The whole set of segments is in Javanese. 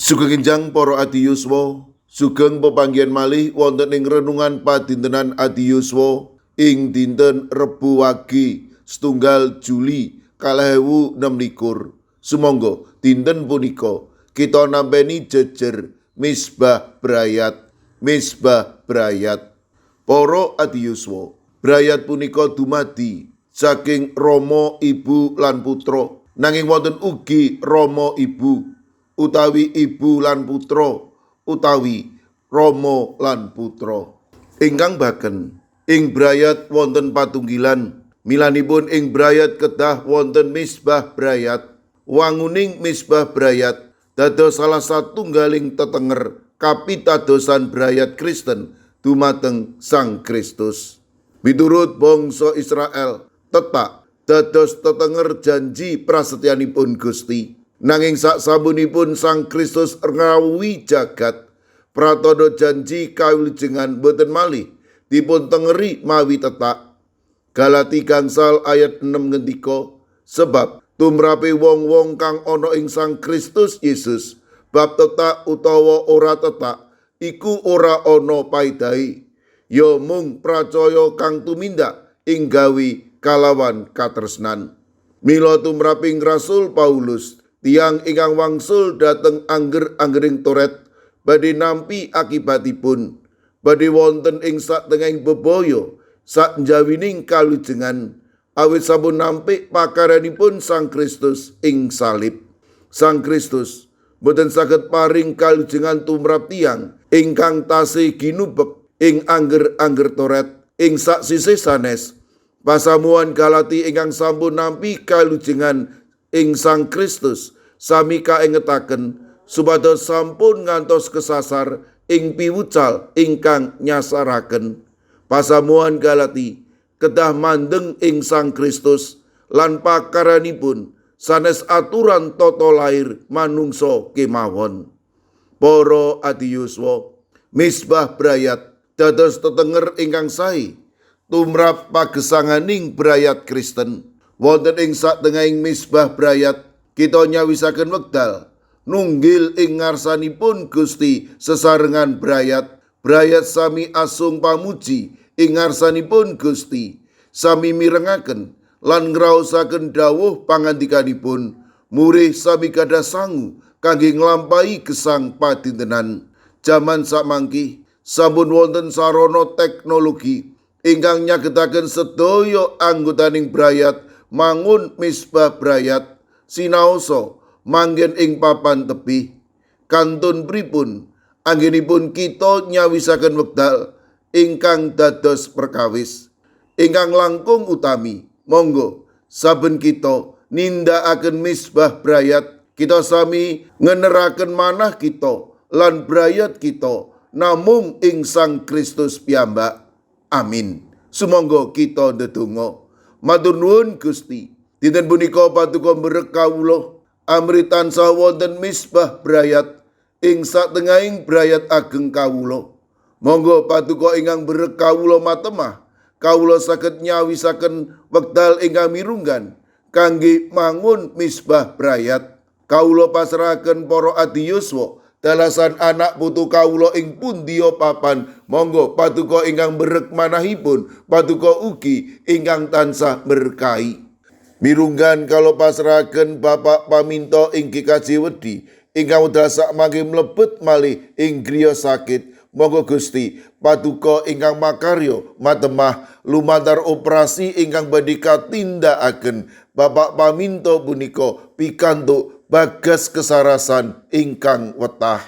Sugeng enjang para adiyuswa, sugeng pepanggihan malih wonten ing renungan padintenan adiyuswa ing dinten Rebu Wage setunggal Juli 2026. Sumangga dinten punika kita nampi jejer misbah brayat. Para adiyuswa, brayat punika dumadi saking Rama, Ibu lan Putra. Nanging wonten ugi Rama Ibu utawi ibu lan putra, utawi Rama lan putra. Ingkang baken, ing brayat wonten patunggilan, milanipun ing brayat kedah wonten misbah brayat. Wanguning misbah brayat dados salah satunggaling tetenger kapitadosan brayat Kristen dumateng Sang Kristus. Miturut bangsa Israel, tetak dados tetenger janji prasetyanipun Gusti. Nanging saksamunipun Sang Kristus ngrawuhi jagat, pratandha janji kawilujengan boten malih dipun tengeri mawi tetak. Galati gangsal ayat 6 ngendika, sebab tumrape wong-wong kang ana ing Sang Kristus Yesus, bab tetak utawa ora tetak iku ora ana paedahe, ya mung pracaya kang tumindak ing gawe kalawan katresnan. Mila tumraping Rasul Paulus, tiyang ingkang wangsul dhateng angger-anggering toret, badhe nampi akibatipun, badhe wonten ing satengahing bebaya sakjawining kalujengan, awit sampun nampik pakaranipun Sang Kristus ing salib. Sang Kristus boten saged paring kalujengan tumrap tiyang ingkang tasih ginubek ing angger-angger toret ing sak sisih sanes. Pasamuan Galati ingkang sampun nampi kalujengan ing Sang Kristus sami kaengetaken supados sampun ngantos kesasar ing piwucal ingkang nyasaraken. Pasamuan Galati kedah mandeng ing Sang Kristus lan pakaranipun sanes aturan tata lair manungsa kemawon. Para adiyuswa, misbah brayat dados tetenger ingkang sae tumrap pagesanganing brayat Kristen. Wonten ing satengahing misbah brayat kita nyawisaken wekdal nunggil ing ngarsanipun Gusti sesarengan brayat. Brayat sami asung pamuji ing ngarsanipun Gusti, sami mirengaken lan ngraosaken dawuh pangandikanipun, murih sami gadah sangu kangge nglampahi gesang padintenan. Jaman samangki sampun wonten sarana teknologi ingkang nyagetaken sedaya anggotaning brayat mangun misbah brayat sinaosa manggen ing papan tebih. Kantun pripun anggenipun kita nyawisaken wekdal ingkang dados perkawis ingkang langkung utami, monggo saben kita nindakaken misbah brayat, kita sami ngeneraken manah kita lan brayat kita namung ing Sang Kristus piyambak. Amin. Sumangga kita ndedonga. Matur nuwun Gusti, dinten punika paduka mberek kawula amri tansah wonten misbah brayat ing satengahing brayat ageng kawula. Monggo paduka ingkang mberek kawula matemah, kawula saged nyawisaken wekdal ingkang mirunggan kangge mangun misbah brayat. Kawula pasrahaken para adiyuswa dalasan anak putu kawula ing pundiya papan. Monggo paduka ingkang mberek manahipun, paduka ugi ingkang tansah berkahi. Mirunggan kalau pasrahaken Bapak paminta ing GKJ wedi ingkang wedal sakmangke mlebet malih ing griya sakit. Monggo Gusti paduka ingkang makarya matemah lumantar operasi ingkang badhe katindakaken. Bapak paminta punika pikantuk bagas kesarasan ingkang wetah.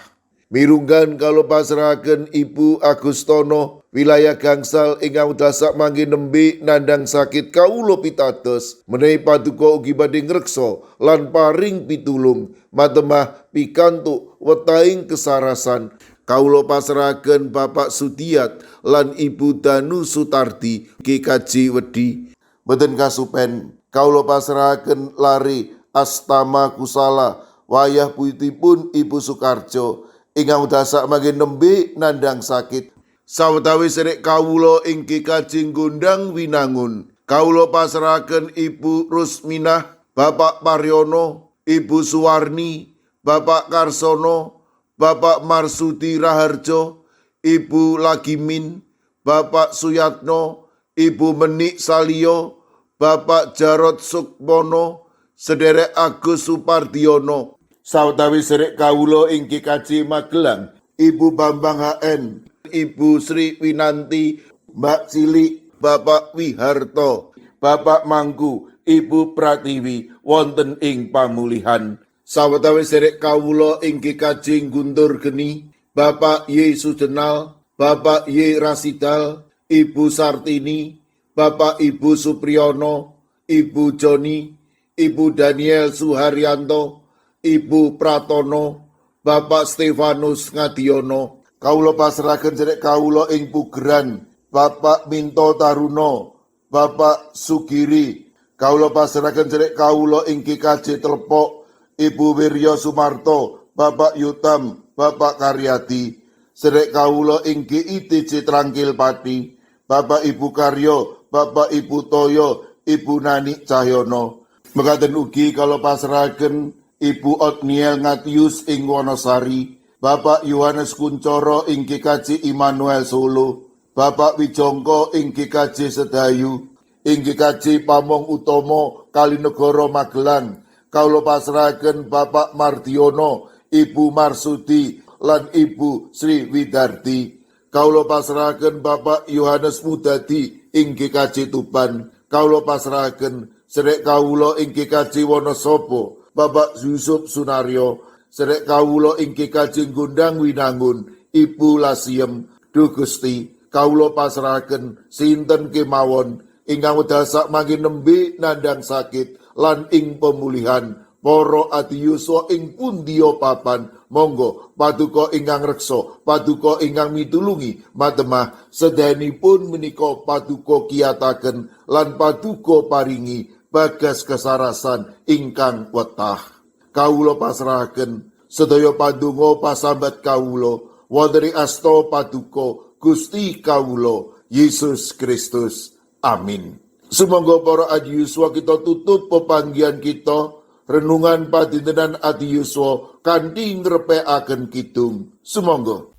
Mirunggan kalau pasrahaken Ibu Agustono wilayah gangsal ingkang dasak mangke nembe nandhang sakit kawula pitados menawi paduka ugi badhe ngreksa lan paring pitulung matemah pikantuk wetahing kesarasan. Kawula pasrahaken Bapak Sudiat lan Ibu Danu Sutardi GKJ Wedi. Mboten kasupen kawula pasrahaken Lare Astama Kusala wayah puyutipun Ibu Sukarjo ingkang dasak mangke nembe nandhang sakit. Sawetawis sedherek kawula ing GKJ Gondang Winangun, kawula pasrahaken Ibu Rusminah, Bapak Paryono, Ibu Suwarni, Bapak Karsono, Bapak Marsudi Raharjo, Ibu Lagimin, Bapak Suyatno, Ibu Menik Salio, Bapak Jarod Sukmono, sedherek Agus Supardiono. Sawetawis sedherek kawula ing GKJ Magelang, Ibu Bambang HN, Ibu Sri Winanti, Mbak Cilik, Bapak Wiharto, Bapak Mangku, Ibu Pratiwi wonten ing pamulihan. Sawetawis sedherek kawula ing GKJ Guntur Geni, Bapak Y Sudenal, Bapak Y Rasidal, Ibu Sartini, Bapak Ibu Supriyono, Ibu Joni, Ibu Daniel Suharyanto, Ibu Pratono, Bapak Stefanus Ngadiono. Kawula pasrahaken sedherek kawula ing Pugeran, Bapak Minto Taruno, Bapak Sugiri. Kawula pasrahaken sedherek kawula ing GKJ Telepok, Ibu Wiryo Sumarto, Bapak Yutam, Bapak Karyadi. Sedherek kawula ing GITJ Trangkil Pati, Bapak Ibu Karyo, Bapak Ibu Toyo, Ibu Nani Cahyono. Mekaten ugi kawula pasrahaken Ibu Otniel Ngatius ing Wonosari, Bapak Yohanes Kuncoro ing GKJ Immanuel Solo, Bapak Wijongko ing GKJ Sedayu, ing GKJ Pamong Utomo Kalinegoro Magelang. Kawula pasrahaken Bapak Mardiono, Ibu Marsudi lan Ibu Sri Widarti. Kawula pasrahaken Bapak Yohanes Mudadi ing GKJ Tuban. Kawula pasrahaken sedherek kawula ing GKJ Wonosobo, Bapak Yusuf Sunaryo. Sedherek kawula ing GKJ Gondang Winangun, Ibu Lasiem. Duh Gusti, kawula pasrahaken sinten kemawon ingkang dasak mangke nembe nandhang sakit lan ing pemulihan. Para adiyuswa ing pundiya papan, monggo paduka ingkang reksa, paduka ingkang mitulungi matemah sedayanipun menika paduka kiyataken lan paduka paringi bagas kesarasan ingkang wetah. Kawula pasrahaken sedaya padonga pasambat kawula wonten ing asta paduka Gusti kawula Yesus Kristus. Amin. Sumangga para adiyuswa kita tutup pepanggihan kita renungan padintenan adiyuswa kanthi ngrepekaken kidung. Sumangga.